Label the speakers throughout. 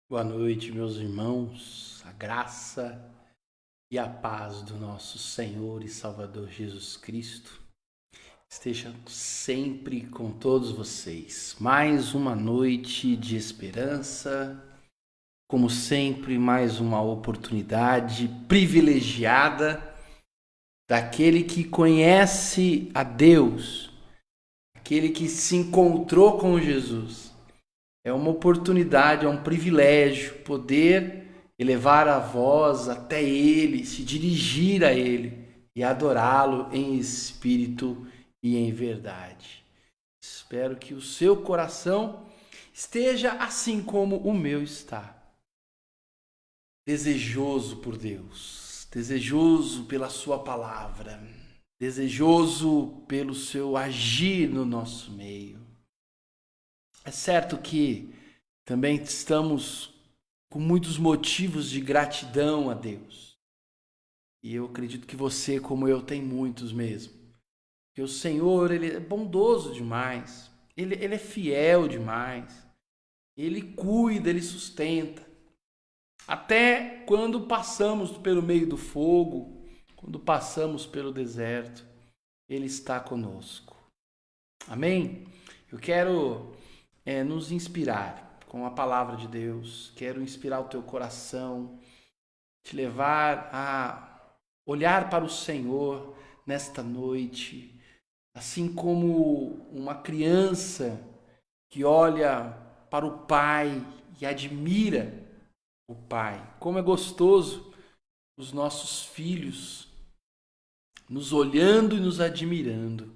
Speaker 1: Boa noite, meus irmãos. A graça e a paz do nosso Senhor e Salvador Jesus Cristo esteja sempre com todos vocês. Mais uma noite de esperança, como sempre, mais uma oportunidade privilegiada daquele que conhece a Deus, aquele que se encontrou com Jesus. É uma oportunidade, é um privilégio poder elevar a voz até Ele, se dirigir a Ele e adorá-lo em espírito e em verdade. Espero que o seu coração esteja assim como o meu está, desejoso por Deus, desejoso pela sua palavra, desejoso pelo seu agir no nosso meio. É certo que também estamos com muitos motivos de gratidão a Deus. E eu acredito que você, como eu, tem muitos mesmo. Porque o Senhor, Ele é bondoso demais. Ele é fiel demais. Ele cuida, Ele sustenta. Até quando passamos pelo meio do fogo, quando passamos pelo deserto, Ele está conosco. Amém? Eu quero nos inspirar com a palavra de Deus. Quero inspirar o teu coração, te levar a olhar para o Senhor nesta noite, assim como uma criança que olha para o Pai e admira o Pai. Como é gostoso os nossos filhos nos olhando e nos admirando.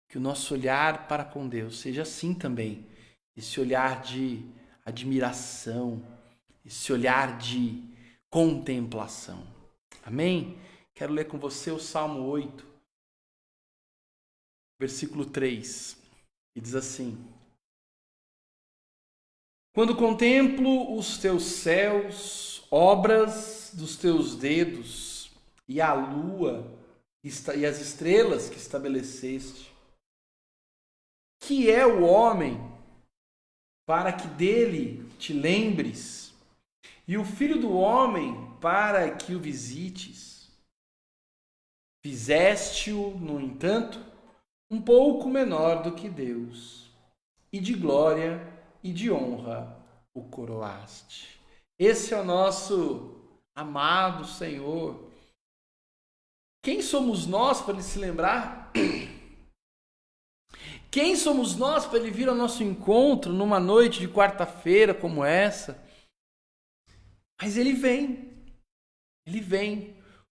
Speaker 1: Que o nosso olhar para com Deus seja assim também. Esse olhar de admiração, esse olhar de contemplação. Amém? Quero ler com você o Salmo 8, versículo 3, que diz assim: Quando contemplo os teus céus, obras dos teus dedos, e a lua e as estrelas que estabeleceste, que é o homem para que dele te lembres, e o filho do homem para que o visites. Fizeste-o, no entanto, um pouco menor do que Deus, e de glória e de honra o coroaste. Esse é o nosso amado Senhor. Quem somos nós para ele se lembrar? Quem somos nós para ele vir ao nosso encontro numa noite de quarta-feira como essa? Mas ele vem,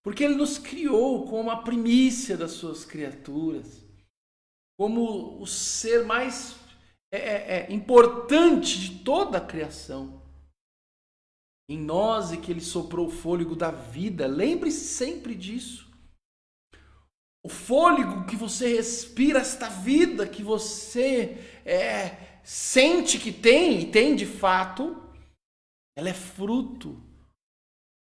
Speaker 1: porque ele nos criou como a primícia das suas criaturas, como o ser mais importante de toda a criação. Em nós é que ele soprou o fôlego da vida, lembre-se sempre disso. O fôlego que você respira, esta vida que você sente que tem, e tem de fato, ela é fruto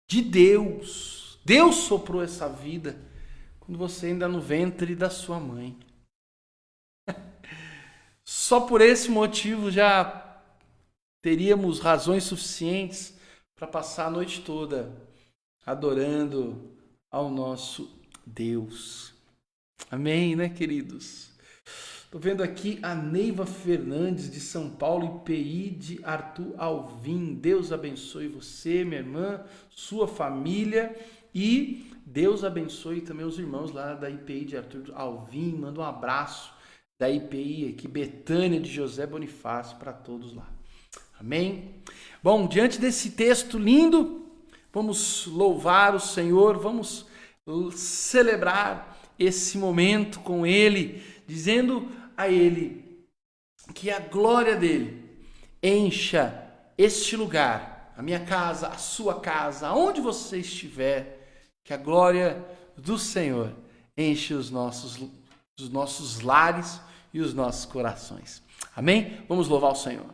Speaker 1: de Deus. Deus soprou essa vida quando você ainda no ventre da sua mãe. Só por esse motivo já teríamos razões suficientes para passar a noite toda adorando ao nosso Deus. Amém, né, queridos? Estou vendo aqui a Neiva Fernandes de São Paulo, IPI de Arthur Alvim. Deus abençoe você, minha irmã, sua família, e Deus abençoe também os irmãos lá da IPI de Arthur Alvim. Manda um abraço da IPI aqui, Betânia de José Bonifácio, para todos lá. Amém? Bom, diante desse texto lindo, vamos louvar o Senhor, vamos celebrar esse momento com Ele, dizendo a Ele que a glória dEle encha este lugar, a minha casa, a sua casa, aonde você estiver, que a glória do Senhor enche os nossos lares e os nossos corações. Amém? Vamos louvar o Senhor.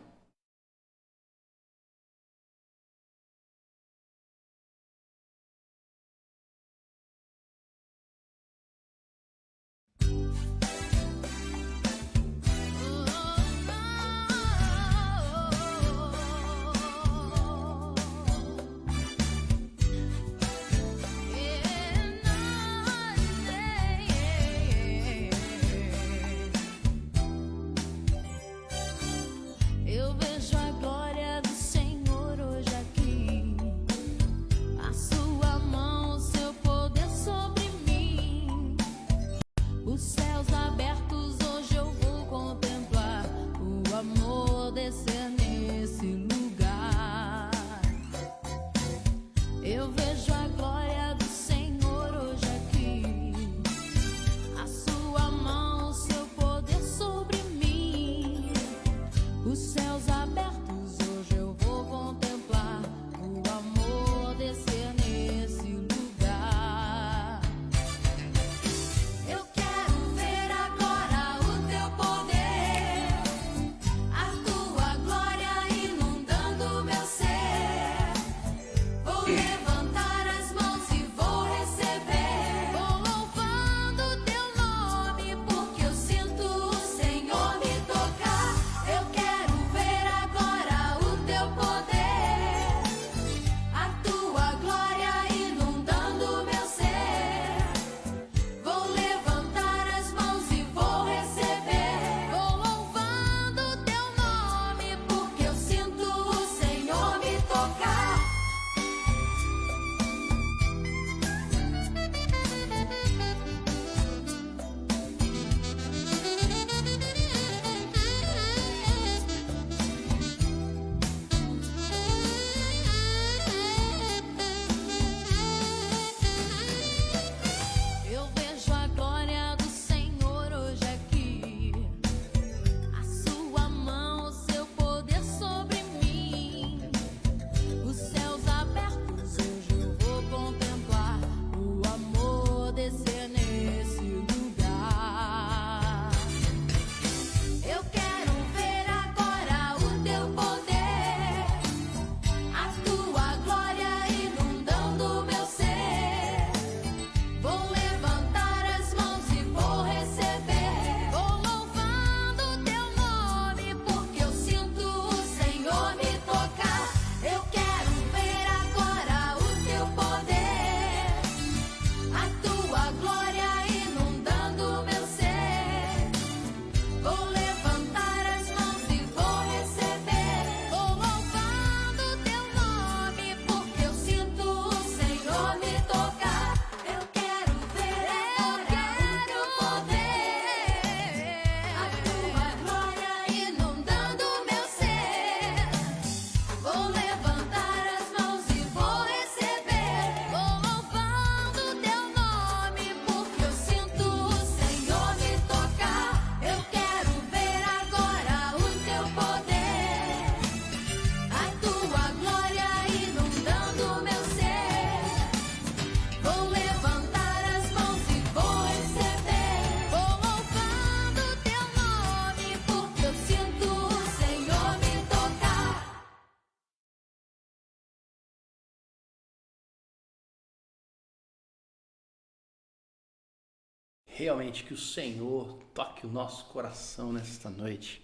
Speaker 1: realmente que o Senhor toque o nosso coração nesta noite.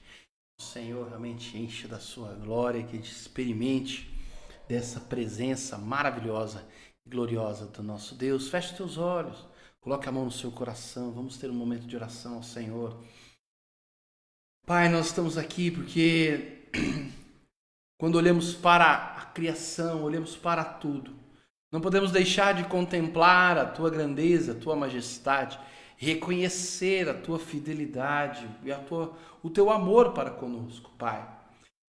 Speaker 1: O Senhor realmente enche da sua glória, que a gente experimente dessa presença maravilhosa e gloriosa do nosso Deus. Feche os teus olhos, coloque a mão no seu coração, vamos ter um momento de oração ao Senhor. Pai, nós estamos aqui porque quando olhamos para a criação, olhamos para tudo, não podemos deixar de contemplar a tua grandeza, a tua majestade, reconhecer a tua fidelidade e o teu amor para conosco, Pai.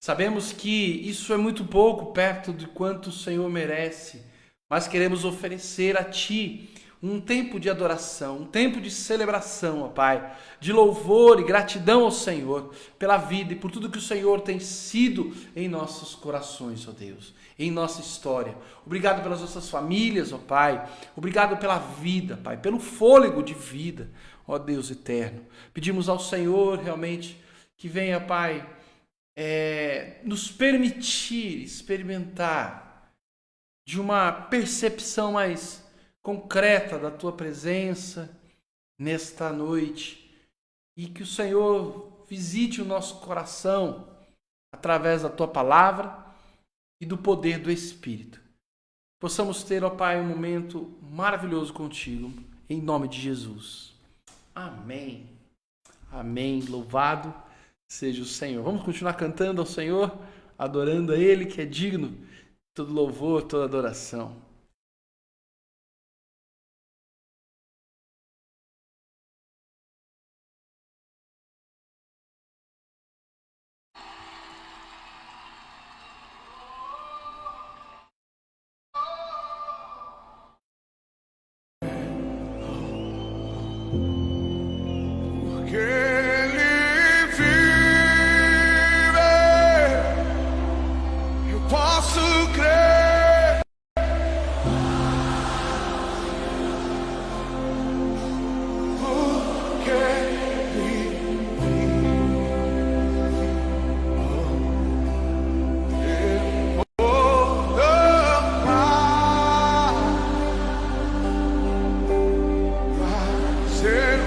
Speaker 1: Sabemos que isso é muito pouco perto de quanto o Senhor merece, mas queremos oferecer a Ti um tempo de adoração, um tempo de celebração, ó Pai, de louvor e gratidão ao Senhor pela vida e por tudo que o Senhor tem sido em nossos corações, ó Deus, em nossa história. Obrigado pelas nossas famílias, ó Pai. Obrigado pela vida, Pai, pelo fôlego de vida, ó Deus eterno. Pedimos ao Senhor realmente que venha, Pai, nos permitir experimentar de uma percepção mais concreta da tua presença nesta noite e que o Senhor visite o nosso coração através da tua palavra e do poder do Espírito. Possamos ter, ó Pai, um momento maravilhoso contigo, em nome de Jesus. Amém. Amém. Louvado seja o Senhor. Vamos continuar cantando ao Senhor, adorando a Ele, que é digno de todo louvor, toda adoração.
Speaker 2: Ser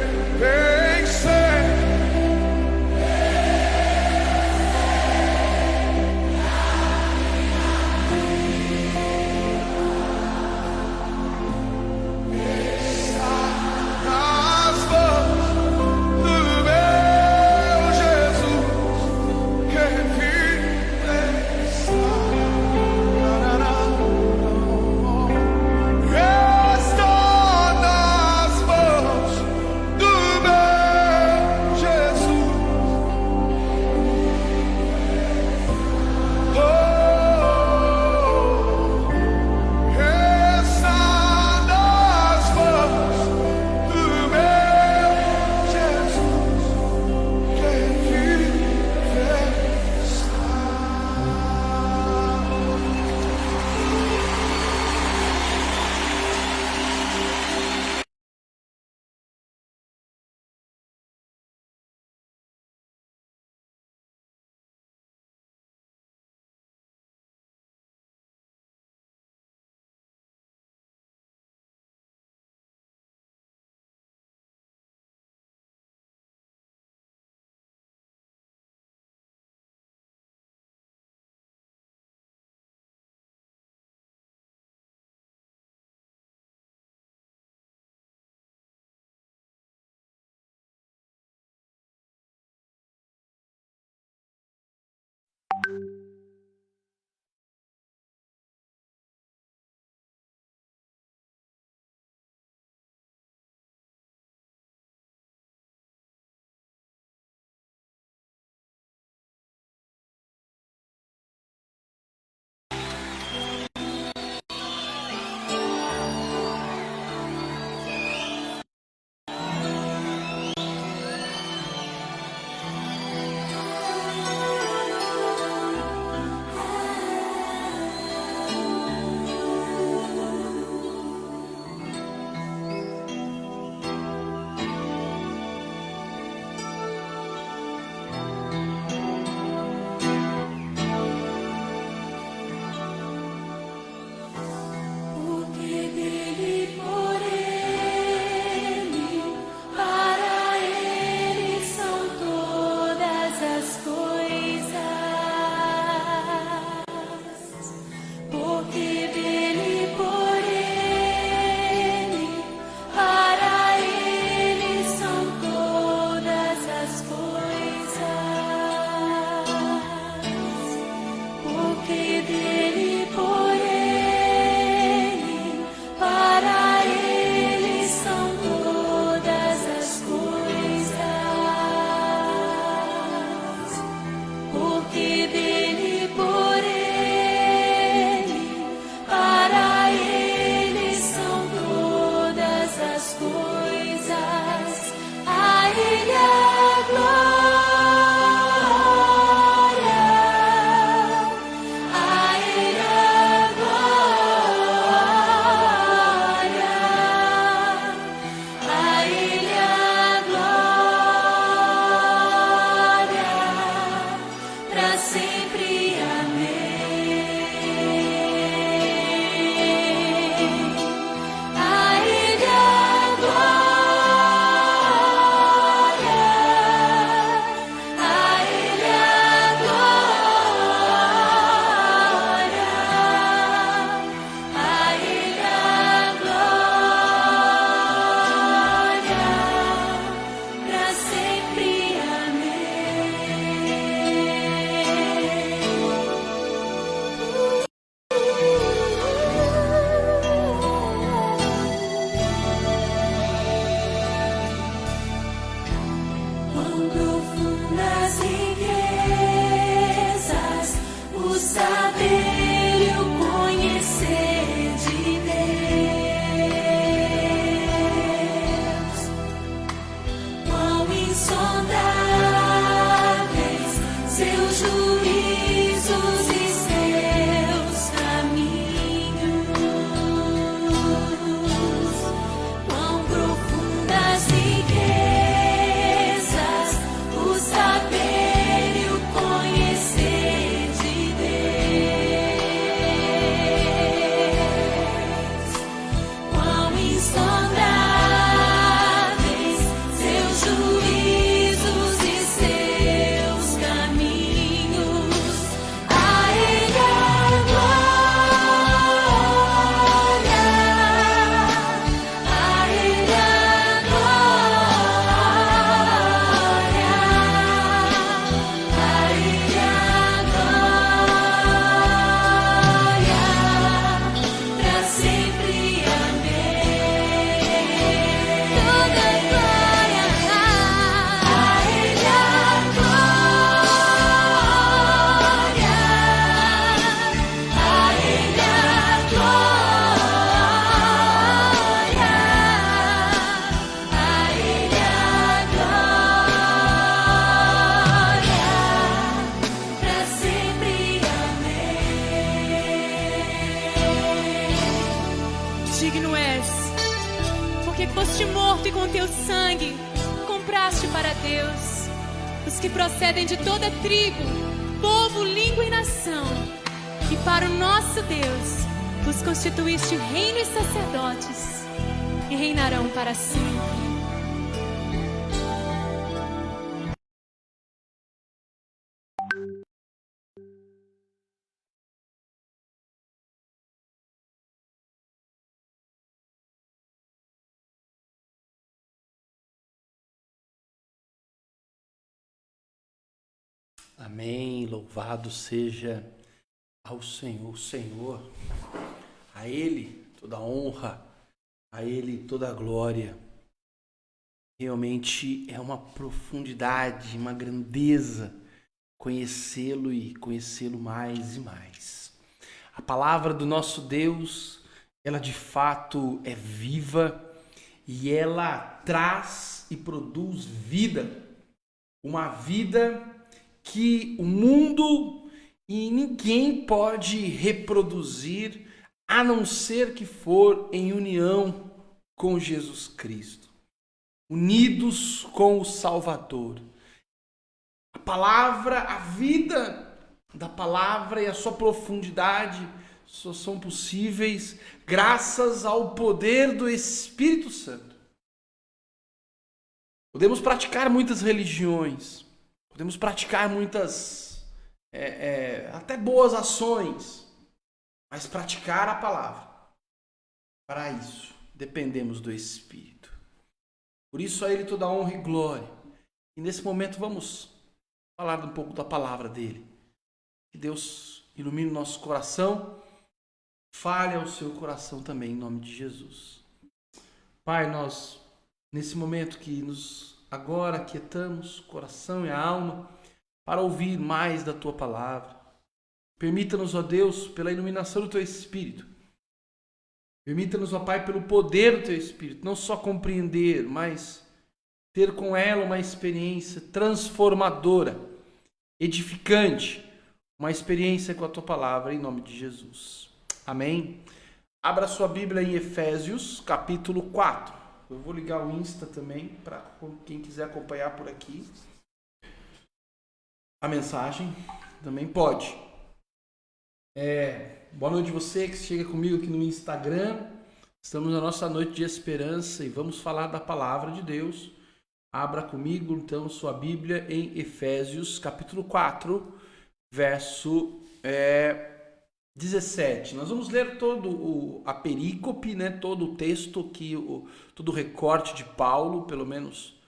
Speaker 2: foste morto e com teu sangue compraste para Deus os que procedem de toda tribo, povo, língua e nação. E para o nosso Deus os constituíste reino e sacerdotes, e reinarão para sempre.
Speaker 1: Amém. Louvado seja ao Senhor. Senhor, a Ele toda a honra, a Ele toda a glória. Realmente é uma profundidade, uma grandeza conhecê-lo e conhecê-lo mais e mais. A palavra do nosso Deus, ela de fato é viva e ela traz e produz vida. Uma vida que o mundo e ninguém pode reproduzir a não ser que for em união com Jesus Cristo, unidos com o Salvador. A palavra, a vida da palavra e a sua profundidade só são possíveis graças ao poder do Espírito Santo. Podemos praticar muitas religiões, podemos praticar muitas até boas ações, mas praticar a palavra, para isso dependemos do Espírito. Por isso a Ele toda a honra e glória. E nesse momento vamos falar um pouco da palavra dele. Que Deus ilumine o nosso coração, fale ao seu coração também, em nome de Jesus. Pai, nós, nesse momento que nos agora aquietamos o coração e a alma para ouvir mais da tua palavra, permita-nos, ó Deus, pela iluminação do teu Espírito, permita-nos, ó Pai, pelo poder do teu Espírito, não só compreender, mas ter com ela uma experiência transformadora, edificante, uma experiência com a tua palavra, em nome de Jesus. Amém? Abra sua Bíblia em Efésios, capítulo 4. Eu vou ligar o Insta também, para quem quiser acompanhar por aqui. A mensagem também pode. Boa noite você que chega comigo aqui no Instagram. Estamos na nossa noite de esperança e vamos falar da palavra de Deus. Abra comigo então sua Bíblia em Efésios capítulo 4, verso 17. Nós vamos ler todo a perícope, né? Todo o texto, todo o recorte de Paulo, pelo menos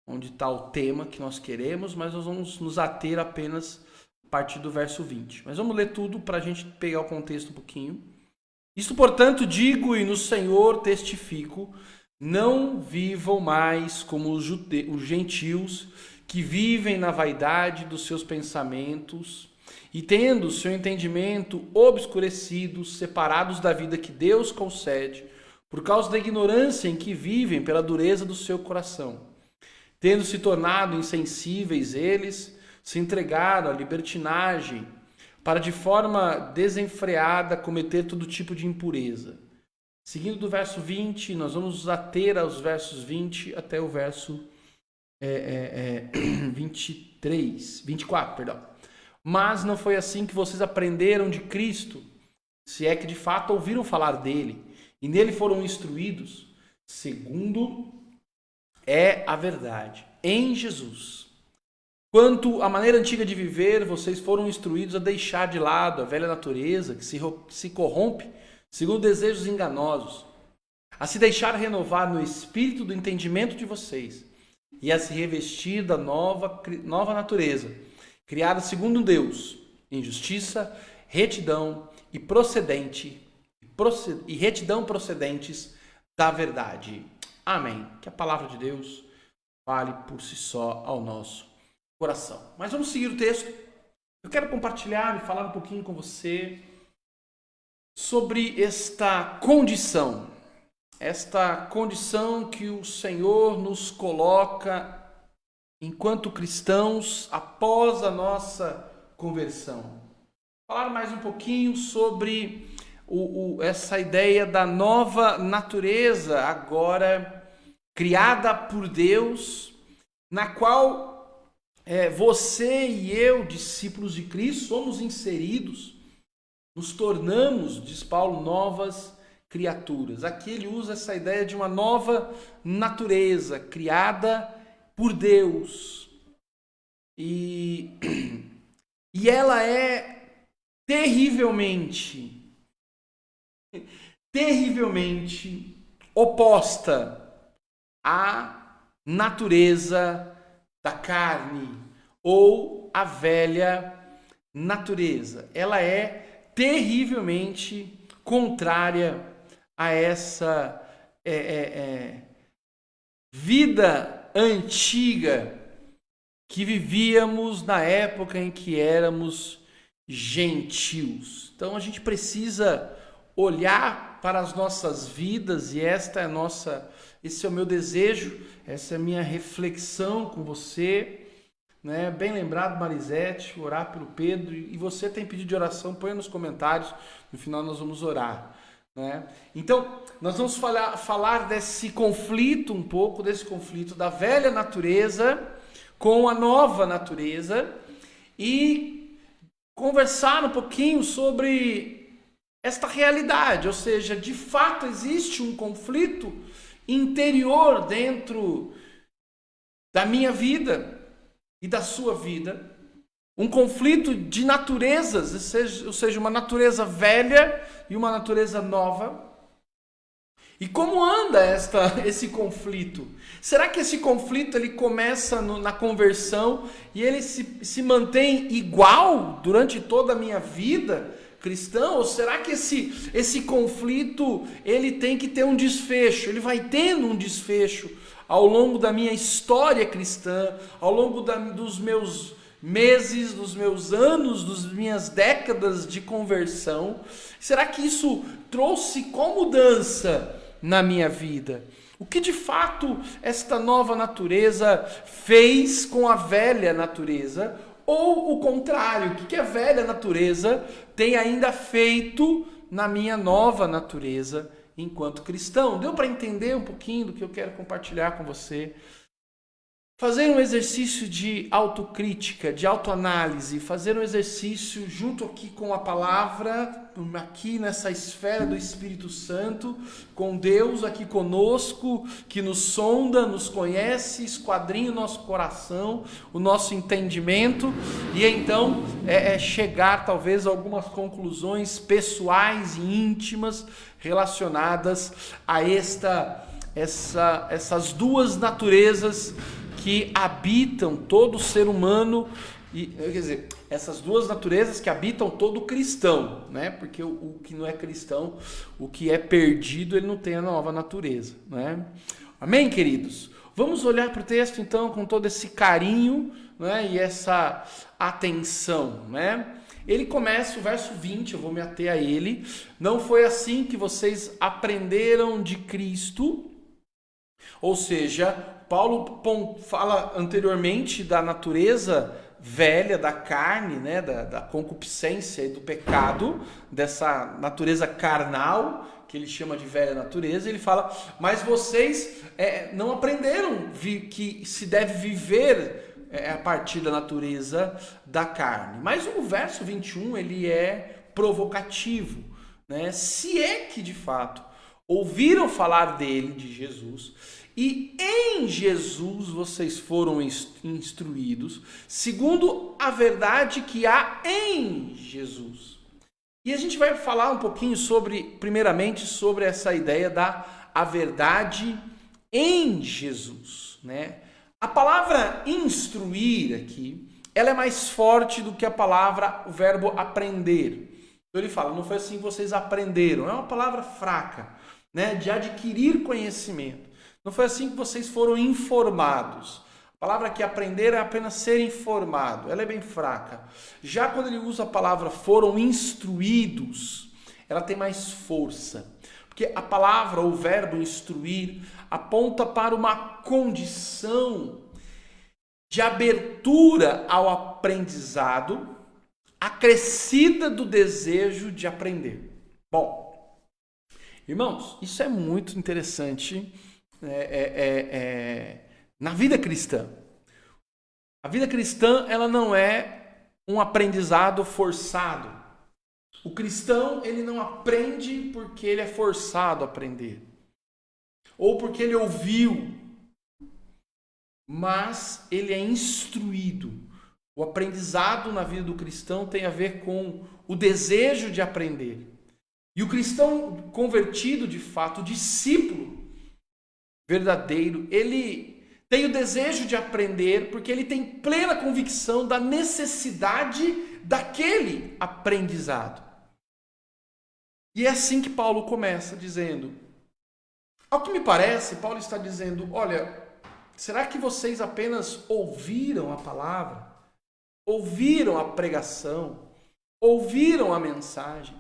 Speaker 1: onde está o tema que nós queremos, mas nós vamos nos ater apenas a partir do verso 20. Mas vamos ler tudo para a gente pegar o contexto um pouquinho. Isto, portanto, digo e no Senhor testifico, não vivam mais como os gentios que vivem na vaidade dos seus pensamentos e tendo seu entendimento obscurecido, separados da vida que Deus concede, por causa da ignorância em que vivem pela dureza do seu coração. Tendo se tornado insensíveis, eles se entregaram à libertinagem para de forma desenfreada cometer todo tipo de impureza. Seguindo do verso 20, nós vamos nos ater aos versos 20 até o verso 24, perdão. Mas não foi assim que vocês aprenderam de Cristo, se é que de fato ouviram falar dele, e nele foram instruídos, segundo é a verdade, em Jesus. Quanto à maneira antiga de viver, vocês foram instruídos a deixar de lado a velha natureza que se corrompe segundo desejos enganosos, a se deixar renovar no espírito do entendimento de vocês e a se revestir da nova natureza, criada segundo Deus, em justiça, retidão e retidão procedentes da verdade. Amém. Que a palavra de Deus fale por si só ao nosso coração. Mas vamos seguir o texto. Eu quero compartilhar e falar um pouquinho com você sobre esta condição que o Senhor nos coloca enquanto cristãos após a nossa conversão. Falar mais um pouquinho sobre essa ideia da nova natureza agora criada por Deus, na qual você e eu, discípulos de Cristo, somos inseridos, nos tornamos, diz Paulo, novas criaturas. Aqui ele usa essa ideia de uma nova natureza criada por Deus. E ela é terrivelmente oposta à natureza da carne ou à velha natureza. Ela é terrivelmente contrária a essa vida antiga que vivíamos na época em que éramos gentios. Então a gente precisa olhar para as nossas vidas, e esse é o meu desejo, essa é a minha reflexão com você, né? Bem lembrado, Marisete, orar pelo Pedro, e você tem pedido de oração, põe nos comentários, no final nós vamos orar, né? Então, nós vamos falar desse conflito, um pouco desse conflito da velha natureza com a nova natureza, e conversar um pouquinho sobre esta realidade, ou seja, de fato existe um conflito interior dentro da minha vida e da sua vida, um conflito de naturezas, ou seja, uma natureza velha e uma natureza nova. E como anda esse conflito? Será que esse conflito ele começa na conversão e ele se mantém igual durante toda a minha vida cristã? Ou será que esse conflito ele tem que ter um desfecho? Ele vai tendo um desfecho ao longo da minha história cristã, ao longo dos meus meses, dos meus anos, das minhas décadas de conversão? Será que isso trouxe qual mudança na minha vida? O que de fato esta nova natureza fez com a velha natureza? Ou o contrário, o que a velha natureza tem ainda feito na minha nova natureza enquanto cristão? Deu para entender um pouquinho do que eu quero compartilhar com você? Fazer um exercício de autocrítica, de autoanálise, fazer um exercício junto aqui com a palavra, aqui nessa esfera do Espírito Santo, com Deus aqui conosco, que nos sonda, nos conhece, esquadrinha o nosso coração, o nosso entendimento, e então chegar talvez a algumas conclusões pessoais e íntimas relacionadas a essas duas naturezas que habitam todo ser humano, quer dizer, essas duas naturezas que habitam todo cristão, né? Porque o que não é cristão, o que é perdido, ele não tem a nova natureza, né? Amém, queridos? Vamos olhar para o texto então com todo esse carinho, né? E essa atenção, né? Ele começa o verso 20, eu vou me ater a ele. Não foi assim que vocês aprenderam de Cristo. Ou seja, Paulo fala anteriormente da natureza velha, da carne, né, da concupiscência e do pecado, dessa natureza carnal, que ele chama de velha natureza. Ele fala, mas vocês não aprenderam que se deve viver a partir da natureza da carne. Mas o verso 21 ele é provocativo, né? Se é que de fato ouviram falar dele, de Jesus, e em Jesus vocês foram instruídos, segundo a verdade que há em Jesus. E a gente vai falar um pouquinho primeiramente sobre essa ideia a verdade em Jesus, né? A palavra instruir aqui, ela é mais forte do que o verbo aprender. Então ele fala, não foi assim que vocês aprenderam, é uma palavra fraca, né? De adquirir conhecimento. Não foi assim que vocês foram informados. A palavra que aprender é apenas ser informado. Ela é bem fraca. Já quando ele usa a palavra foram instruídos, ela tem mais força. Porque a palavra ou o verbo instruir aponta para uma condição de abertura ao aprendizado, acrescida do desejo de aprender. Bom, irmãos, isso é muito interessante na vida cristã. A vida cristã, ela não é um aprendizado forçado. O cristão, ele não aprende porque ele é forçado a aprender. Ou porque ele ouviu. Mas ele é instruído. O aprendizado na vida do cristão tem a ver com o desejo de aprender. E o cristão convertido, de fato, o discípulo verdadeiro, ele tem o desejo de aprender porque ele tem plena convicção da necessidade daquele aprendizado. E é assim que Paulo começa dizendo, ao que me parece, Paulo está dizendo, olha, será que vocês apenas ouviram a palavra? Ouviram a pregação? Ouviram a mensagem?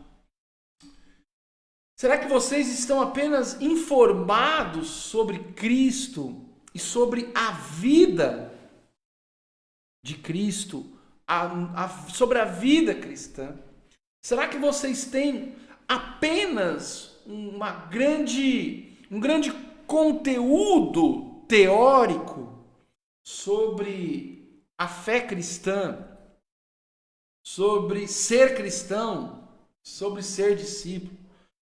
Speaker 1: Será que vocês estão apenas informados sobre Cristo e sobre a vida de Cristo, sobre a vida cristã? Será que vocês têm apenas um grande conteúdo teórico sobre a fé cristã, sobre ser cristão, sobre ser discípulo?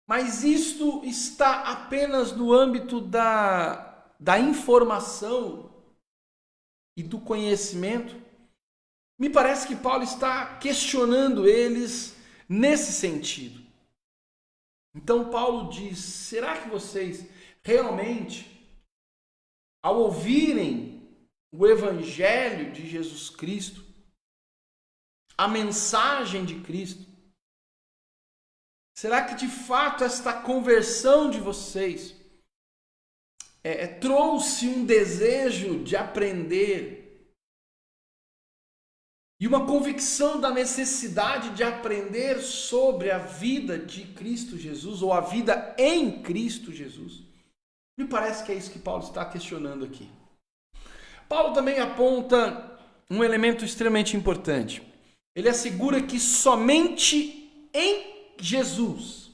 Speaker 1: Mas isto está apenas no âmbito da informação e do conhecimento? Me parece que Paulo está questionando eles nesse sentido. Então Paulo diz, será que vocês realmente, ao ouvirem o Evangelho de Jesus Cristo, a mensagem de Cristo, será que de fato esta conversão de vocês trouxe um desejo de aprender e uma convicção da necessidade de aprender sobre a vida de Cristo Jesus ou a vida em Cristo Jesus? Me parece que é isso que Paulo está questionando aqui. Paulo também aponta um elemento extremamente importante. Ele assegura que somente em Jesus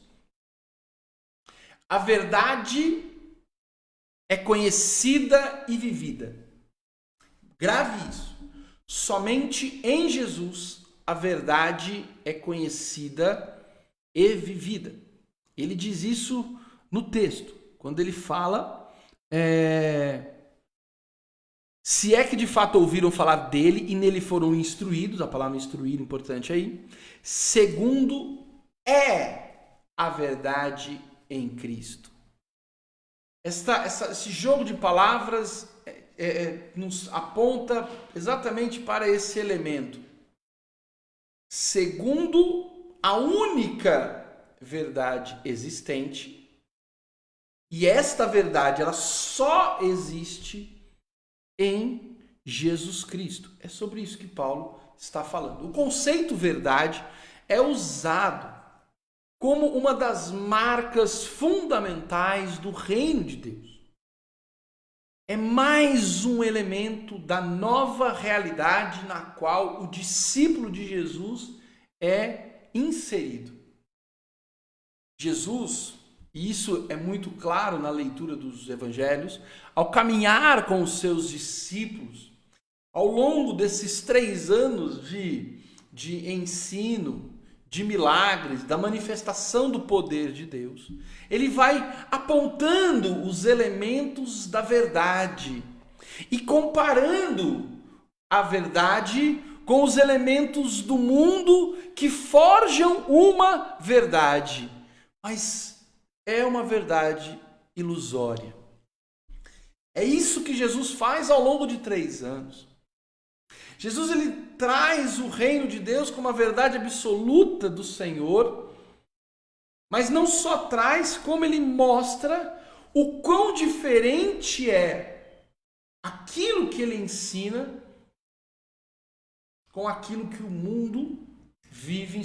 Speaker 1: a verdade é conhecida e vivida. Grave isso. Somente em Jesus a verdade é conhecida e vivida. Ele diz isso no texto, quando ele fala se é que de fato ouviram falar dele e nele foram instruídos, a palavra instruir importante aí, segundo é a verdade em Cristo. Esse jogo de palavras nos aponta exatamente para esse elemento. Segundo a única verdade existente, e esta verdade ela só existe em Jesus Cristo. É sobre isso que Paulo está falando. O conceito verdade é usado como uma das marcas fundamentais do reino de Deus. É mais um elemento da nova realidade na qual o discípulo de Jesus é inserido. Jesus, e isso é muito claro na leitura dos evangelhos, ao caminhar com os seus discípulos, ao longo desses 3 anos de ensino, de milagres, da manifestação do poder de Deus, ele vai apontando os elementos da verdade e comparando a verdade com os elementos do mundo que forjam uma verdade, mas é uma verdade ilusória. É isso que Jesus faz ao longo de 3 anos. Jesus ele traz o reino de Deus como a verdade absoluta do Senhor, mas não só traz, como ele mostra o quão diferente é aquilo que ele ensina com aquilo que o mundo vive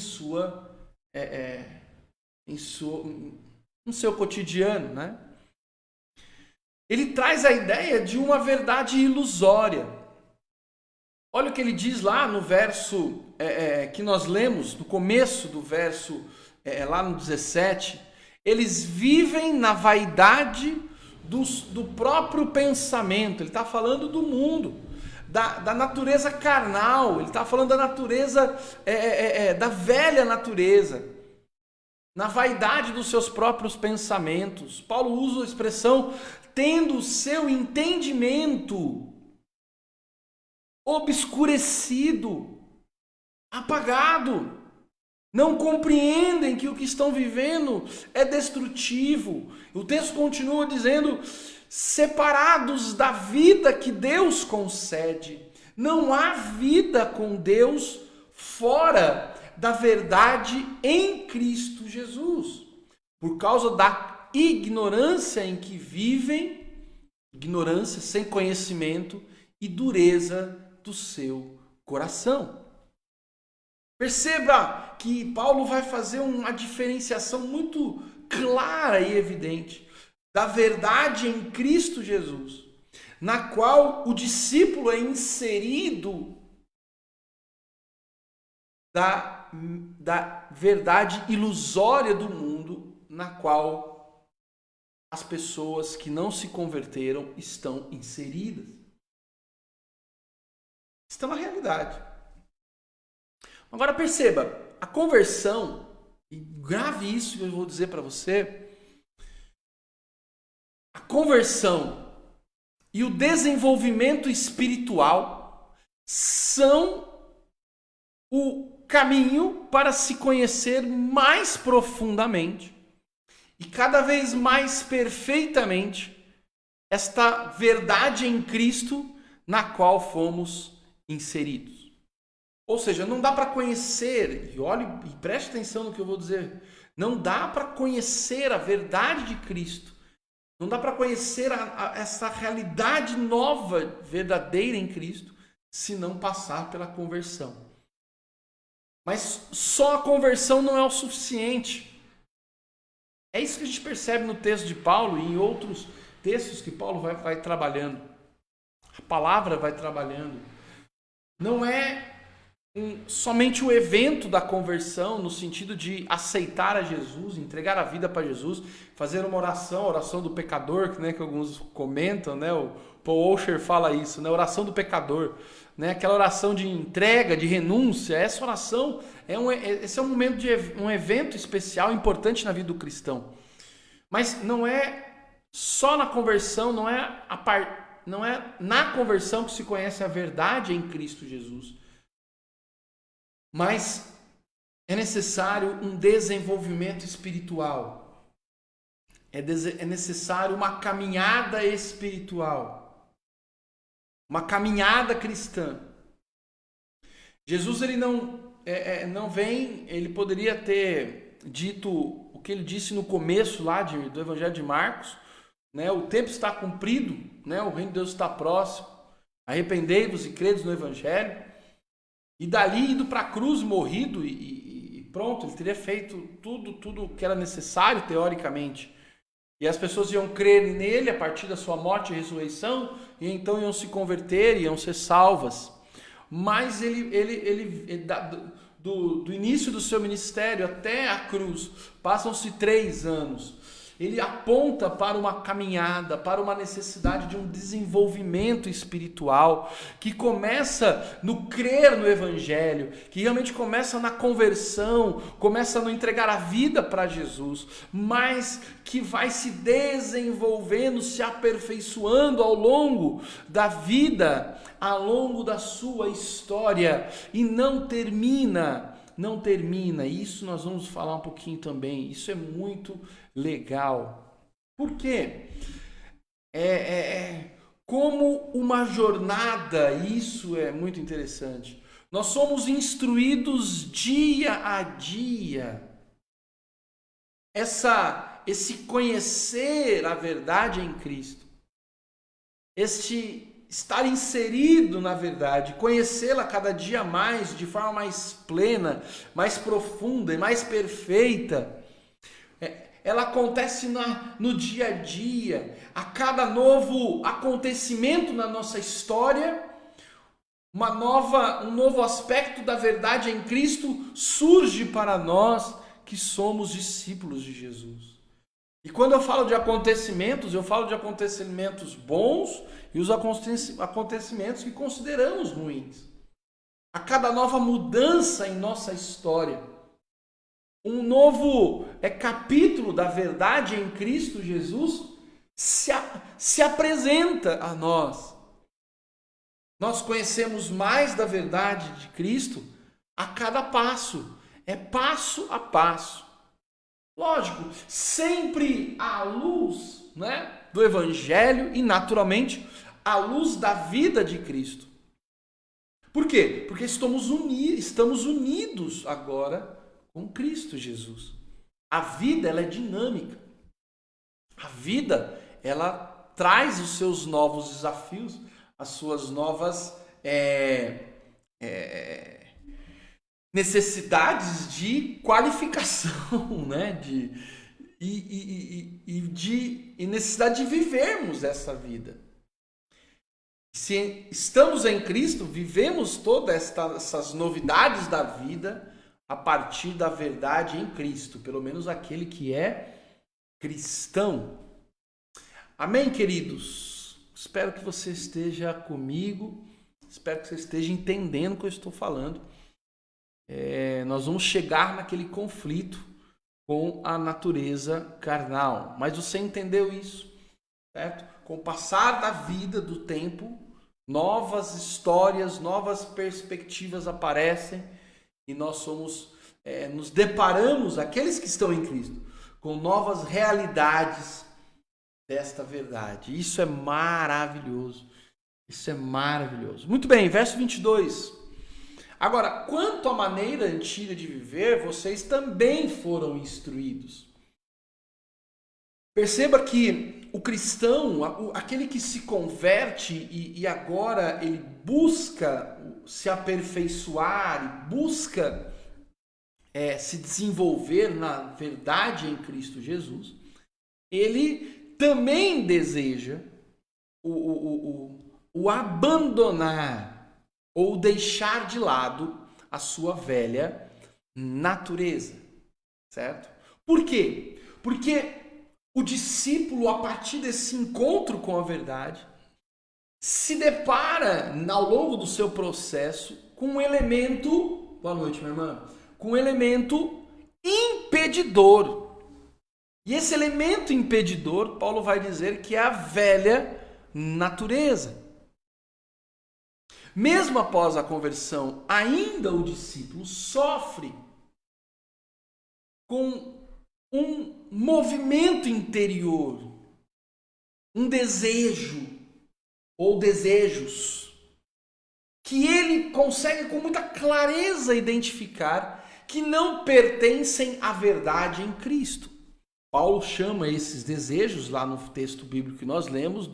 Speaker 1: no seu cotidiano, né? Ele traz a ideia de uma verdade ilusória. Olha o que ele diz lá no verso que nós lemos, no começo do verso, lá no 17. Eles vivem na vaidade do próprio pensamento, ele está falando do mundo, da natureza carnal, ele está falando da natureza, da velha natureza, na vaidade dos seus próprios pensamentos. Paulo usa a expressão tendo o seu entendimento obscurecido, apagado. Não compreendem que o que estão vivendo é destrutivo. O texto continua dizendo, separados da vida que Deus concede. Não há vida com Deus fora da verdade em Cristo Jesus. Por causa da ignorância em que vivem, ignorância sem conhecimento e dureza do seu coração. Perceba que Paulo vai fazer uma diferenciação muito clara e evidente da verdade em Cristo Jesus, na qual o discípulo é inserido da verdade ilusória do mundo, na qual as pessoas que não se converteram estão inseridas. Isso é uma realidade. Agora perceba, a conversão, e grave isso que eu vou dizer para você, a conversão e o desenvolvimento espiritual são o caminho para se conhecer mais profundamente e cada vez mais perfeitamente esta verdade em Cristo na qual fomos inseridos. Ou seja, não dá para conhecer, e olhe e preste atenção no que eu vou dizer, não dá para conhecer a verdade de Cristo, não dá para conhecer essa realidade nova, verdadeira em Cristo, se não passar pela conversão. Mas só a conversão não é o suficiente. É isso que a gente percebe no texto de Paulo e em outros textos que Paulo vai trabalhando. A palavra vai trabalhando. Não é somente o evento da conversão, no sentido de aceitar a Jesus, entregar a vida para Jesus, fazer uma oração, a oração do pecador, né, que alguns comentam, né, o Paul Washer fala isso, né, oração do pecador, né, aquela oração de entrega, de renúncia. Essa oração, esse é um momento de um evento especial, importante na vida do cristão. Mas não é só na conversão, não é na conversão que se conhece a verdade em Cristo Jesus. Mas é necessário um desenvolvimento espiritual. É necessário uma caminhada espiritual. Uma caminhada cristã. Jesus ele não vem, ele poderia ter dito o que ele disse no começo lá do Evangelho de Marcos, né? O tempo está cumprido, né? O reino de Deus está próximo. Arrependei-vos e credes no Evangelho. E dali indo para a cruz, morrido e pronto, ele teria feito tudo que era necessário teoricamente. E as pessoas iam crer nele a partir da sua morte e ressurreição, e então iam se converter, iam ser salvas. Mas ele do início do seu ministério até a cruz, passam-se 3 anos. Ele aponta para uma caminhada, para uma necessidade de um desenvolvimento espiritual, que começa no crer no Evangelho, que realmente começa na conversão, começa no entregar a vida para Jesus, mas que vai se desenvolvendo, se aperfeiçoando ao longo da vida, ao longo da sua história, e não termina. Isso nós vamos falar um pouquinho também. Isso é muito legal. Por quê? Como uma jornada, isso é muito interessante. Nós somos instruídos dia a dia. Esse conhecer a verdade em Cristo, este estar inserido na verdade, conhecê-la cada dia mais, de forma mais plena, mais profunda e mais perfeita, ela acontece no dia a dia, a cada novo acontecimento na nossa história, um novo aspecto da verdade em Cristo surge para nós que somos discípulos de Jesus. E quando eu falo eu falo de acontecimentos bons e os acontecimentos que consideramos ruins. A cada nova mudança em nossa história, um novo capítulo da verdade em Cristo Jesus se apresenta a nós. Nós conhecemos mais da verdade de Cristo a cada passo. É passo a passo. Lógico, sempre à luz, né, do Evangelho e, naturalmente, à luz da vida de Cristo. Por quê? Porque estamos unidos agora com Cristo Jesus. A vida, ela é dinâmica. A vida, ela traz os seus novos desafios, as suas novas necessidades de qualificação, né? E necessidade de vivermos essa vida. Se estamos em Cristo, vivemos todas essas novidades da vida a partir da verdade em Cristo, pelo menos aquele que é cristão. Amém, queridos? Espero que você esteja comigo, espero que você esteja entendendo o que eu estou falando. Nós vamos chegar naquele conflito com a natureza carnal. Mas você entendeu isso, certo? Com o passar da vida, do tempo, novas histórias, novas perspectivas aparecem e nós nos deparamos, aqueles que estão em Cristo, com novas realidades desta verdade. Isso é maravilhoso. Isso é maravilhoso. Muito bem, verso 22. Agora, quanto à maneira antiga de viver, vocês também foram instruídos. Perceba que o cristão, aquele que se converte e agora ele busca se aperfeiçoar e busca se desenvolver na verdade em Cristo Jesus, ele também deseja o abandonar ou deixar de lado a sua velha natureza, certo? Por quê? Porque o discípulo, a partir desse encontro com a verdade, se depara ao longo do seu processo com um elemento, boa noite, minha irmã, com um elemento impedidor. E esse elemento impedidor, Paulo vai dizer que é a velha natureza. Mesmo após a conversão, ainda o discípulo sofre com um movimento interior, um desejo ou desejos que ele consegue com muita clareza identificar que não pertencem à verdade em Cristo. Paulo chama esses desejos, lá no texto bíblico que nós lemos,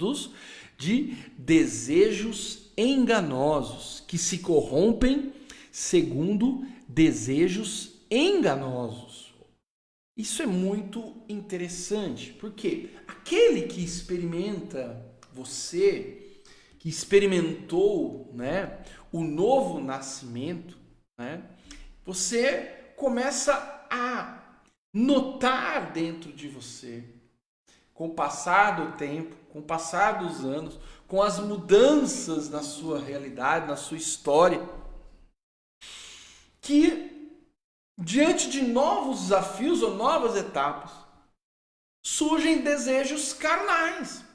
Speaker 1: de desejos enganosos, que se corrompem segundo desejos enganosos. Isso é muito interessante, porque aquele que experimenta, você que experimentou, né, o novo nascimento, né, você começa a notar dentro de você, com o passar do tempo, com o passar dos anos, com as mudanças na sua realidade, na sua história, que diante de novos desafios ou novas etapas, surgem desejos carnais.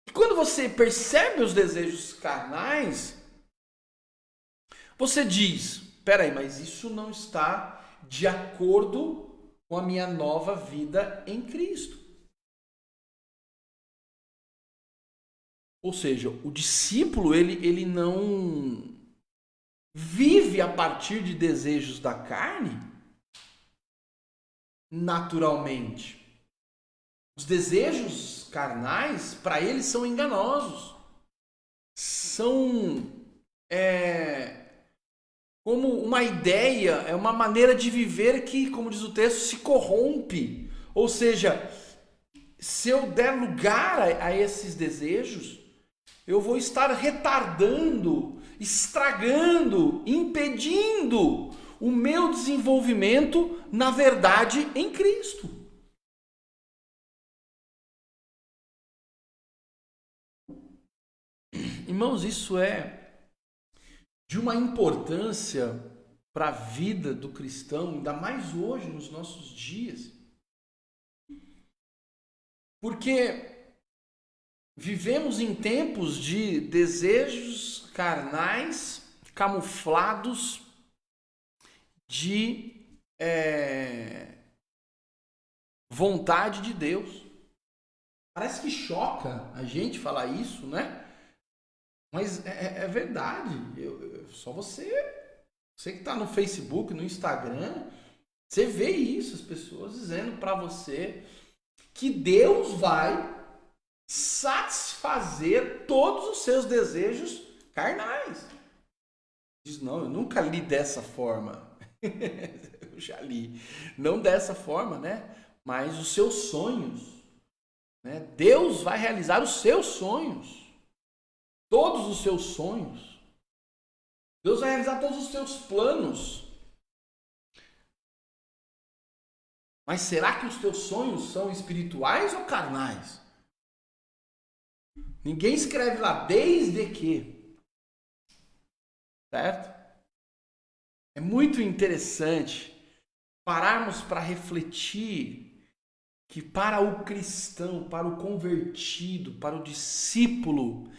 Speaker 1: E quando você percebe os desejos carnais, você diz, peraí, mas isso não está de acordo com a minha nova vida em Cristo. Ou seja, o discípulo, ele não vive a partir de desejos da carne naturalmente. Os desejos carnais, para ele, são enganosos. São como uma ideia, é uma maneira de viver que, como diz o texto, se corrompe. Ou seja, se eu der lugar a esses desejos, eu vou estar retardando, estragando, impedindo o meu desenvolvimento na verdade em Cristo. Irmãos, isso é de uma importância para a vida do cristão, ainda mais hoje, nos nossos dias. Porque vivemos em tempos de desejos carnais camuflados de vontade de Deus. Parece que choca a gente falar isso, né? Mas é verdade. Só você que está no Facebook, no Instagram, você vê isso, as pessoas dizendo para você que Deus vai satisfazer todos os seus desejos carnais. Diz, não, eu nunca li dessa forma. Eu já li. Não dessa forma, né? Mas os seus sonhos. Né? Deus vai realizar os seus sonhos. Todos os seus sonhos. Deus vai realizar todos os seus planos. Mas será que os teus sonhos são espirituais ou carnais? Ninguém escreve lá desde que. Certo? É muito interessante pararmos para refletir que para o cristão, para o convertido, para o discípulo,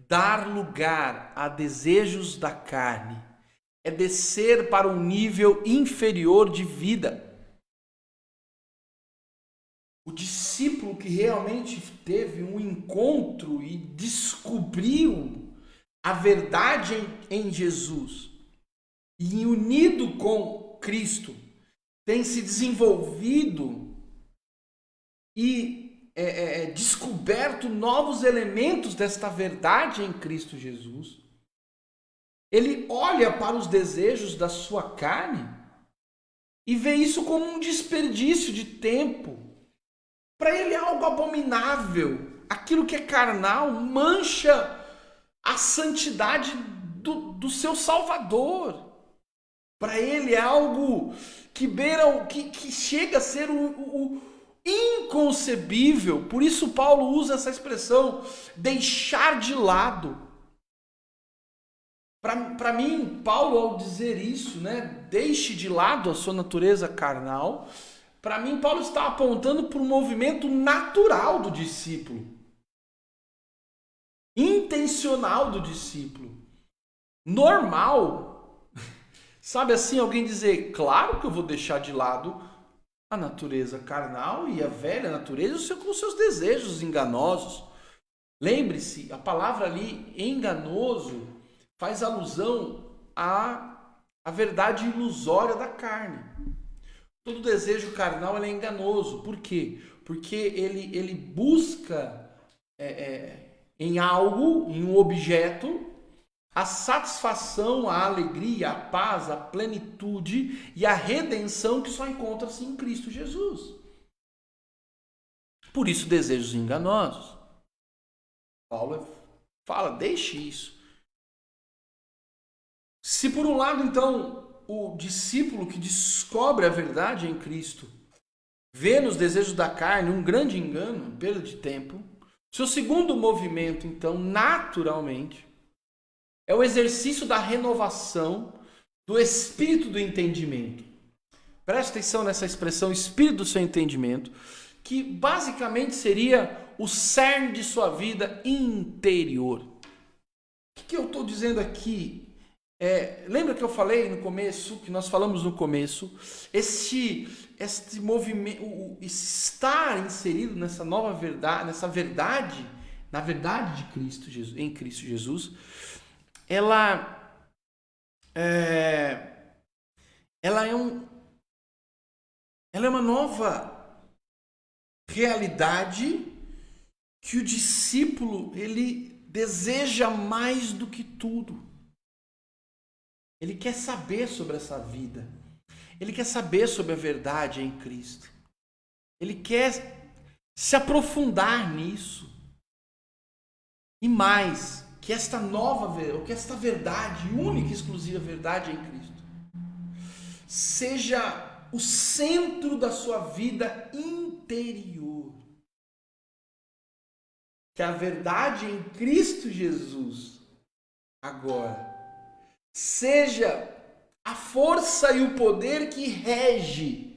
Speaker 1: dar lugar a desejos da carne é descer para um nível inferior de vida. O discípulo que realmente teve um encontro e descobriu a verdade em Jesus e unido com Cristo, tem se desenvolvido e descoberto novos elementos desta verdade em Cristo Jesus. Ele olha para os desejos da sua carne e vê isso como um desperdício de tempo. Para ele é algo abominável. Aquilo que é carnal mancha a santidade do seu Salvador. Para ele é algo que beira, que chega a ser o inconcebível. Por isso Paulo usa essa expressão, deixar de lado. Para mim, Paulo, ao dizer isso, né, deixe de lado a sua natureza carnal, para mim, Paulo está apontando para o movimento natural do discípulo. Intencional do discípulo. Normal. Sabe assim, alguém dizer, claro que eu vou deixar de lado a natureza carnal e a velha natureza com os seus desejos enganosos. Lembre-se, a palavra ali, enganoso, faz alusão à verdade ilusória da carne. Todo desejo carnal é enganoso. Por quê? Porque ele busca em algo, em um objeto, a satisfação, a alegria, a paz, a plenitude e a redenção que só encontra-se em Cristo Jesus. Por isso, desejos enganosos. Paulo fala, deixe isso. Se por um lado, então, o discípulo que descobre a verdade em Cristo vê nos desejos da carne um grande engano, perda de tempo, seu segundo movimento, então, naturalmente, é o exercício da renovação do espírito do entendimento. Preste atenção nessa expressão, espírito do seu entendimento, que basicamente seria o cerne de sua vida interior. O que eu estou dizendo aqui? Lembra que eu falei no começo, que nós falamos no começo, este movimento, estar inserido nessa nova verdade, na verdade de Cristo Jesus, em Cristo Jesus, ela é uma nova realidade que o discípulo ele deseja mais do que tudo. Ele quer saber sobre essa vida. Ele quer saber sobre a verdade em Cristo. Ele quer se aprofundar nisso. E mais, que esta que esta verdade, única e exclusiva verdade em Cristo, seja o centro da sua vida interior. que a verdade em Cristo Jesus agora seja a força e o poder que rege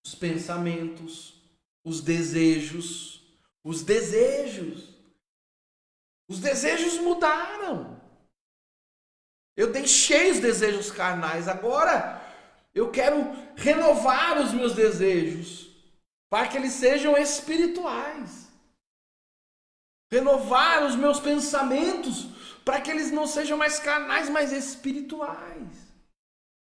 Speaker 1: os pensamentos, os desejos. Os desejos mudaram. Eu deixei os desejos carnais, agora eu quero renovar os meus desejos para que eles sejam espirituais. Renovar os meus pensamentos para que eles não sejam mais carnais, mas espirituais.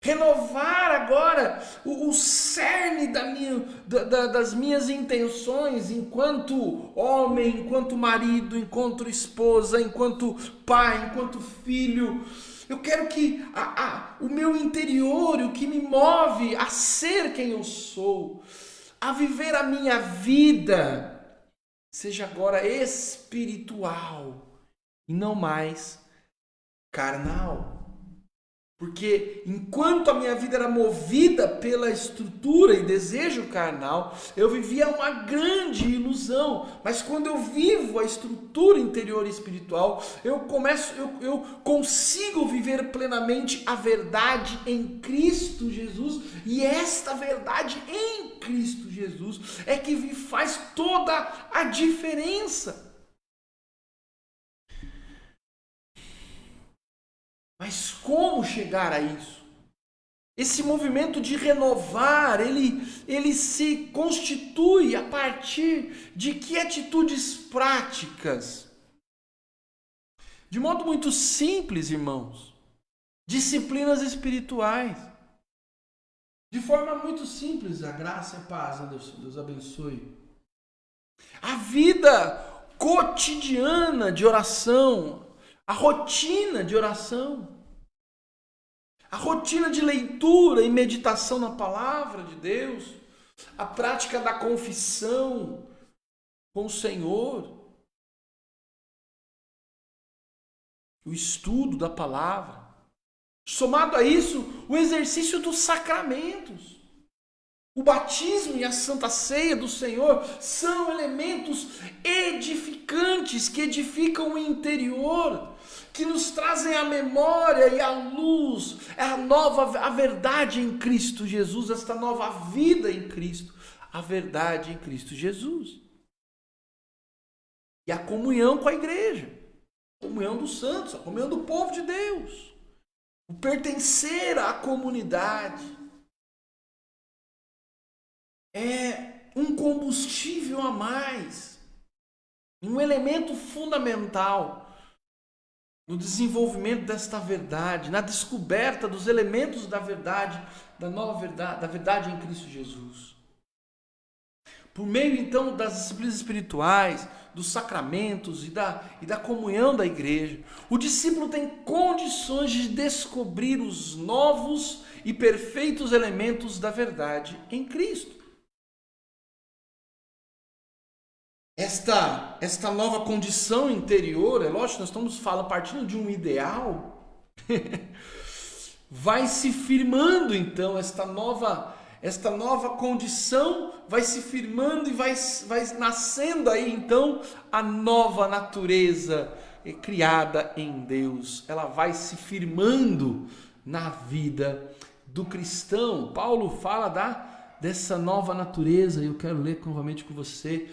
Speaker 1: Renovar agora o cerne das minhas intenções enquanto homem, enquanto marido, enquanto esposa, enquanto pai, enquanto filho. Eu quero que o meu interior, o que me move a ser quem eu sou, a viver a minha vida, seja agora espiritual e não mais carnal. Porque enquanto a minha vida era movida pela estrutura e desejo carnal, eu vivia uma grande ilusão. Mas quando eu vivo a estrutura interior e espiritual, eu consigo viver plenamente a verdade em Cristo Jesus. E esta verdade em Cristo Jesus é que faz toda a diferença. Mas como chegar a isso? Esse movimento de renovar, ele se constitui a partir de que atitudes práticas? De modo muito simples, irmãos. Disciplinas espirituais. De forma muito simples, a graça e a paz, Deus abençoe. A vida cotidiana de oração, a rotina de oração, a rotina de leitura e meditação na palavra de Deus, a prática da confissão com o Senhor, o estudo da palavra, somado a isso, o exercício dos sacramentos. O batismo e a Santa Ceia do Senhor são elementos edificantes que edificam o interior, que nos trazem a memória e a luz, a verdade em Cristo Jesus, esta nova vida em Cristo, a verdade em Cristo Jesus. E a comunhão com a igreja, a comunhão dos santos, a comunhão do povo de Deus, o pertencer à comunidade. É um combustível a mais, um elemento fundamental no desenvolvimento desta verdade, na descoberta dos elementos da verdade, da nova verdade, da verdade em Cristo Jesus. Por meio, então, das disciplinas espirituais, dos sacramentos e da comunhão da igreja, o discípulo tem condições de descobrir os novos e perfeitos elementos da verdade em Cristo. Esta nova condição interior, é lógico, nós estamos falando, partindo de um ideal, vai se firmando então, esta nova condição vai se firmando e vai nascendo aí então a nova natureza criada em Deus. Ela vai se firmando na vida do cristão. Paulo fala dessa nova natureza, e eu quero ler novamente com você.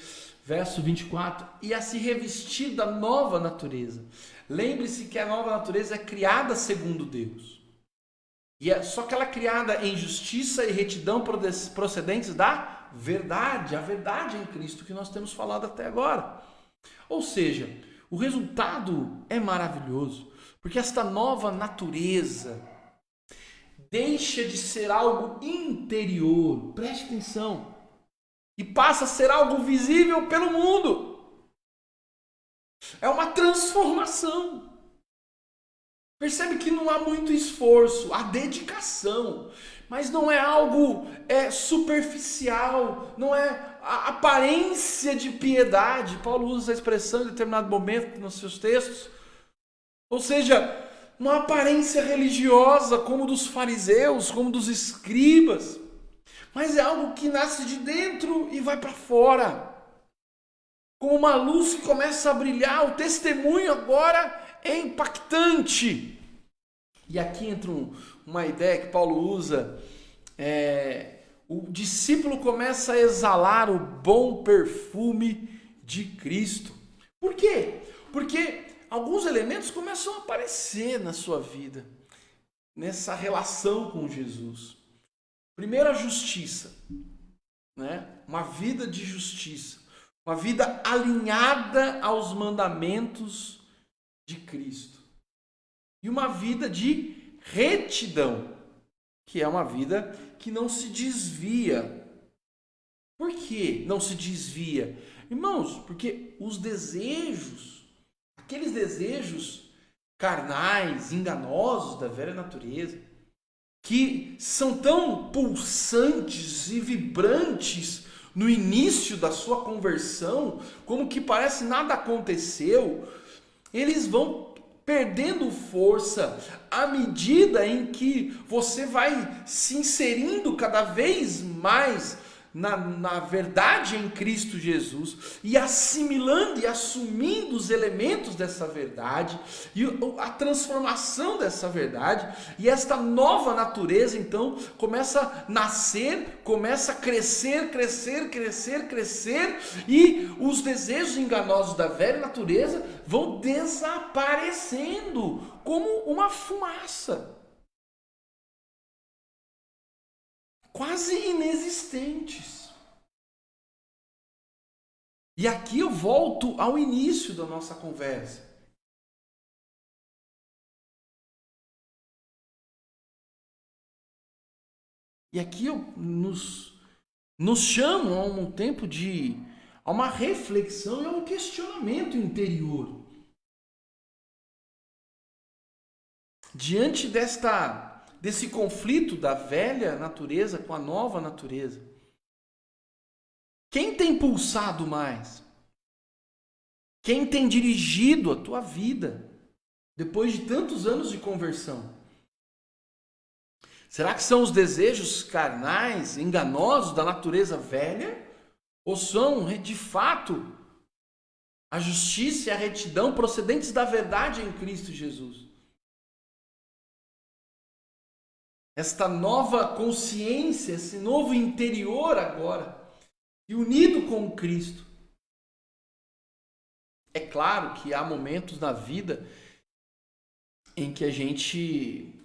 Speaker 1: Verso 24, e a se revestir da nova natureza. Lembre-se que a nova natureza é criada segundo Deus. Só que ela é criada em justiça e retidão procedentes da verdade. A verdade em Cristo que nós temos falado até agora. Ou seja, o resultado é maravilhoso. Porque esta nova natureza deixa de ser algo interior. Preste atenção. E passa a ser algo visível pelo mundo. É uma transformação. Percebe que não há muito esforço, há dedicação. Mas não é algo superficial, não é a aparência de piedade. Paulo usa essa expressão em determinado momento nos seus textos. Ou seja, uma aparência religiosa como dos fariseus, como dos escribas. Mas é algo que nasce de dentro e vai para fora. como uma luz que começa a brilhar, o testemunho agora é impactante. E aqui entra uma ideia que Paulo usa, o discípulo começa a exalar o bom perfume de Cristo. Por quê? Porque alguns elementos começam a aparecer na sua vida, nessa relação com Jesus. Primeiro, a justiça, né? Uma vida de justiça, uma vida alinhada aos mandamentos de Cristo. E uma vida de retidão, que é uma vida que não se desvia. Por que não se desvia? Irmãos, porque os desejos, aqueles desejos carnais, enganosos da velha natureza, que são tão pulsantes e vibrantes no início da sua conversão, como que parece nada aconteceu, eles vão perdendo força à medida em que você vai se inserindo cada vez mais na verdade em Cristo Jesus e assimilando e assumindo os elementos dessa verdade e a transformação dessa verdade, e esta nova natureza então começa a nascer, começa a crescer, e os desejos enganosos da velha natureza vão desaparecendo como uma fumaça, quase inexistentes. E aqui eu volto ao início da nossa conversa. E aqui nos chama a um tempo a uma reflexão e a um questionamento interior. Diante desse conflito da velha natureza com a nova natureza, quem tem pulsado mais? Quem tem dirigido a tua vida depois de tantos anos de conversão? Será que são os desejos carnais, enganosos da natureza velha? Ou são, de fato, a justiça e a retidão procedentes da verdade em Cristo Jesus? Esta nova consciência, esse novo interior agora, e unido com Cristo. É claro que há momentos na vida em que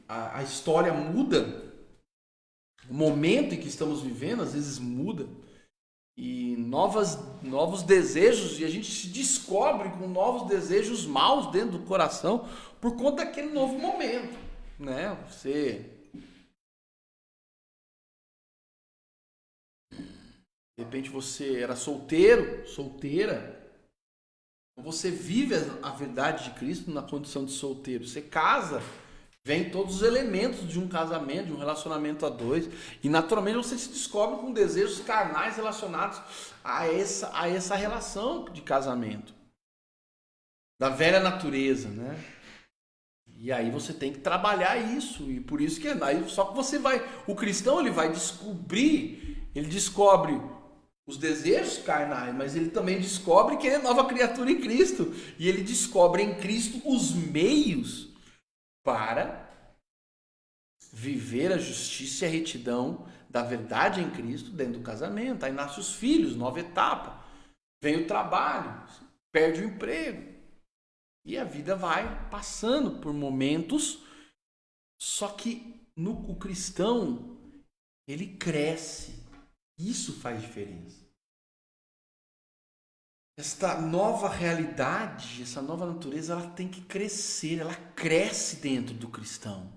Speaker 1: a história muda, o momento em que estamos vivendo às vezes muda, e novos desejos, e a gente se descobre com novos desejos maus dentro do coração por conta daquele novo momento, né? De repente você era solteira, você vive a verdade de Cristo na condição de solteiro. Você casa, vem todos os elementos de um casamento, de um relacionamento a dois, e naturalmente você se descobre com desejos carnais relacionados a essa relação de casamento, da velha natureza, né? E aí você tem que trabalhar isso, e por isso que aí só que o cristão ele vai descobre os desejos carnais, mas ele também descobre que ele é nova criatura em Cristo. E ele descobre em Cristo os meios para viver a justiça e a retidão da verdade em Cristo dentro do casamento. Aí nascem os filhos, nova etapa. Vem o trabalho, perde o emprego. E a vida vai passando por momentos, só que o cristão, ele cresce. Isso faz diferença. Esta nova realidade, essa nova natureza, ela tem que crescer, ela cresce dentro do cristão.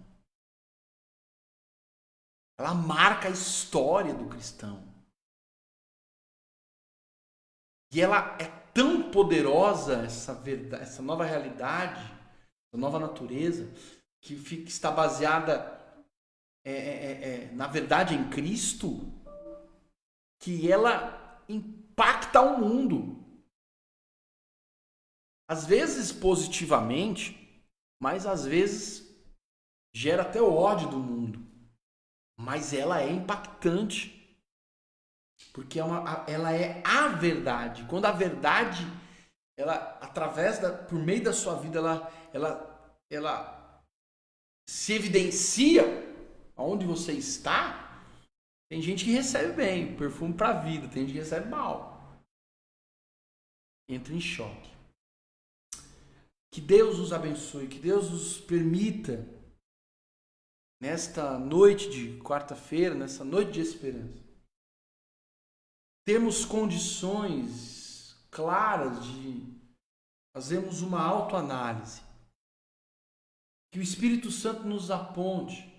Speaker 1: Ela marca a história do cristão. E ela é tão poderosa, essa nova realidade, essa nova natureza, que está baseada na verdade em Cristo, que ela impacta o mundo. Às vezes positivamente, mas às vezes gera até o ódio do mundo. Mas ela é impactante. Porque ela é a verdade. Quando a verdade, ela por meio da sua vida, ela se evidencia aonde você está. Tem gente que recebe bem, perfume para a vida, tem gente que recebe mal. Entra em choque. Que Deus nos abençoe, que Deus nos permita, nesta noite de quarta-feira, nessa noite de esperança, termos condições claras de fazermos uma autoanálise. Que o Espírito Santo nos aponte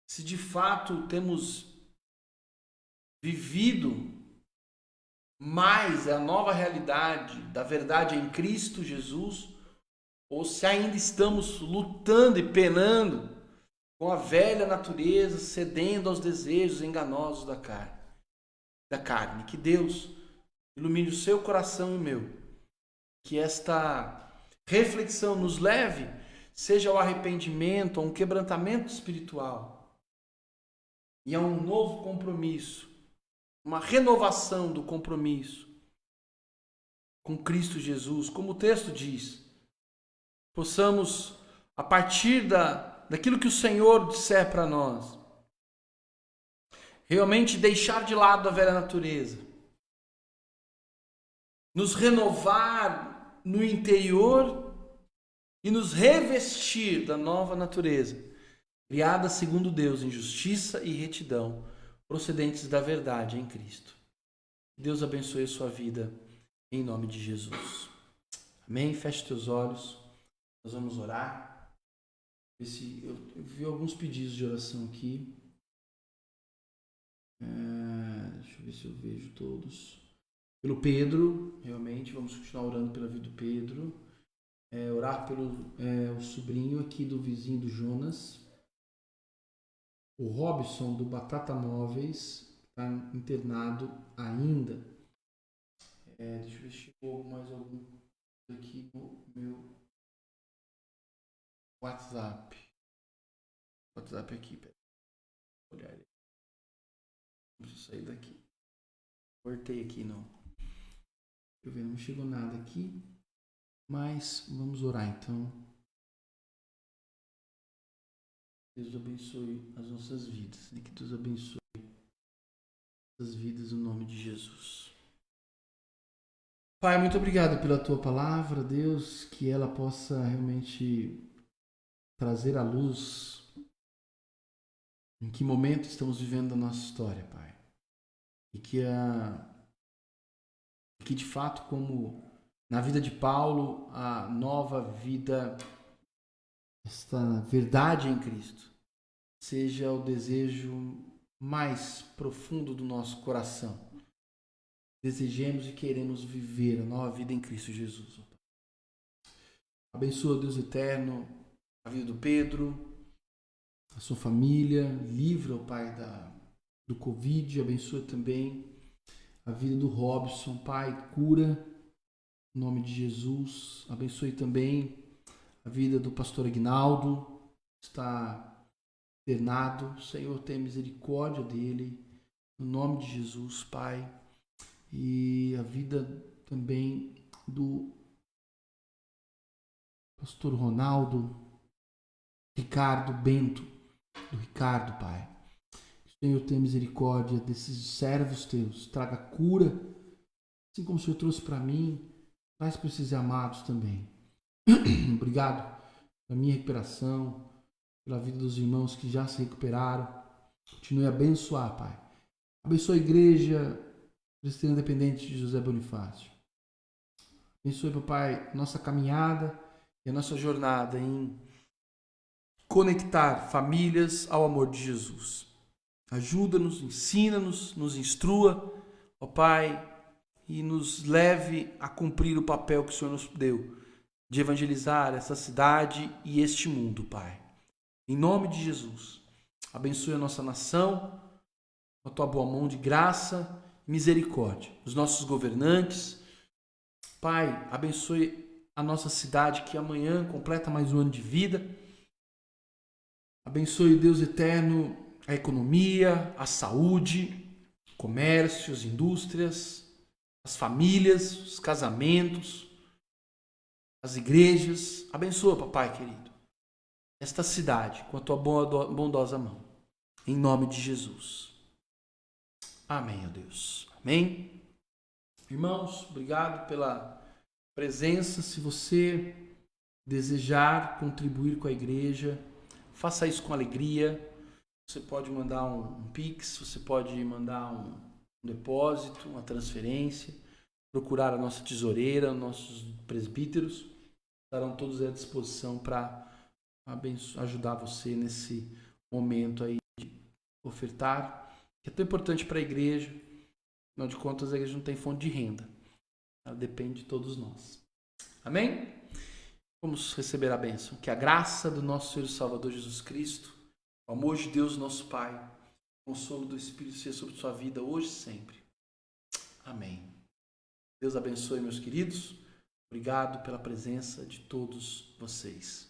Speaker 1: se de fato temos vivido mais a nova realidade da verdade em Cristo Jesus, ou se ainda estamos lutando e penando com a velha natureza, cedendo aos desejos enganosos da carne. Que Deus ilumine o seu coração e o meu. Que esta reflexão nos leve, seja ao arrependimento, a um quebrantamento espiritual e a um novo compromisso, uma renovação do compromisso com Cristo Jesus. Como o texto diz, possamos, a partir daquilo que o Senhor disser para nós, realmente deixar de lado a velha natureza, nos renovar no interior e nos revestir da nova natureza, criada segundo Deus em justiça e retidão, procedentes da verdade em Cristo. Deus abençoe a sua vida em nome de Jesus. Amém? Feche teus olhos. Nós vamos orar. Eu vi alguns pedidos de oração aqui. Deixa eu ver se eu vejo todos. Pelo Pedro, realmente, vamos continuar orando pela vida do Pedro. Orar pelo o sobrinho aqui do vizinho do Jonas. O Robson do Batata Móveis está internado ainda. Deixa eu ver se chegou mais algum aqui no meu WhatsApp. WhatsApp aqui, pera. Vou olhar ele. Vamos sair daqui. Cortei aqui, não. Deixa eu ver, não chegou nada aqui. Mas vamos orar então. Deus abençoe as nossas vidas. Que Deus abençoe as vidas no nome de Jesus. Pai, muito obrigado pela tua palavra, Deus, que ela possa realmente trazer à luz em que momento estamos vivendo a nossa história, Pai. E que de fato, como na vida de Paulo, a nova vida, esta verdade em Cristo, seja o desejo mais profundo do nosso coração. Desejemos e queremos viver a nova vida em Cristo Jesus. Abençoa, Deus eterno, a vida do Pedro, a sua família, livra o Pai do Covid, abençoa também a vida do Robson, Pai, cura, em nome de Jesus. Abençoe também a vida do pastor Aguinaldo, está internado. Senhor, tenha misericórdia dele, no nome de Jesus, Pai. E a vida também do pastor Ronaldo, Ricardo Bento, do Ricardo, Pai. Senhor, tenha misericórdia desses servos teus, traga cura, assim como o Senhor trouxe para mim, traz para esses amados também. Obrigado pela minha recuperação, pela vida dos irmãos que já se recuperaram. Continue a abençoar, Pai. Abençoa a igreja Presbiteriana Independente de José Bonifácio. Abençoe, Pai, nossa caminhada e a nossa jornada em conectar famílias ao amor de Jesus. Ajuda-nos, ensina-nos, nos instrua, ó Pai, e nos leve a cumprir o papel que o Senhor nos deu, de evangelizar essa cidade e este mundo, Pai. Em nome de Jesus, abençoe a nossa nação, com a tua boa mão de graça e misericórdia. Os nossos governantes, Pai, abençoe a nossa cidade que amanhã completa mais um ano de vida. Abençoe, Deus eterno, a economia, a saúde, comércios, indústrias, as famílias, os casamentos, as igrejas. Abençoa, papai querido, esta cidade com a tua bondosa mão. Em nome de Jesus. Amém, ó Deus. Amém. Irmãos, obrigado pela presença. Se você desejar contribuir com a igreja, faça isso com alegria. Você pode mandar um Pix, você pode mandar um depósito, uma transferência, procurar a nossa tesoureira, nossos presbíteros, estarão todos à disposição para ajudar você nesse momento aí de ofertar, que é tão importante para a igreja. Afinal de contas, a igreja não tem fonte de renda, ela depende de todos nós. Amém? Vamos receber a bênção. Que a graça do nosso Senhor e Salvador Jesus Cristo, o amor de Deus, nosso Pai, o consolo do Espírito seja sobre sua vida hoje e sempre. Amém. Deus abençoe, meus queridos. Obrigado pela presença de todos vocês.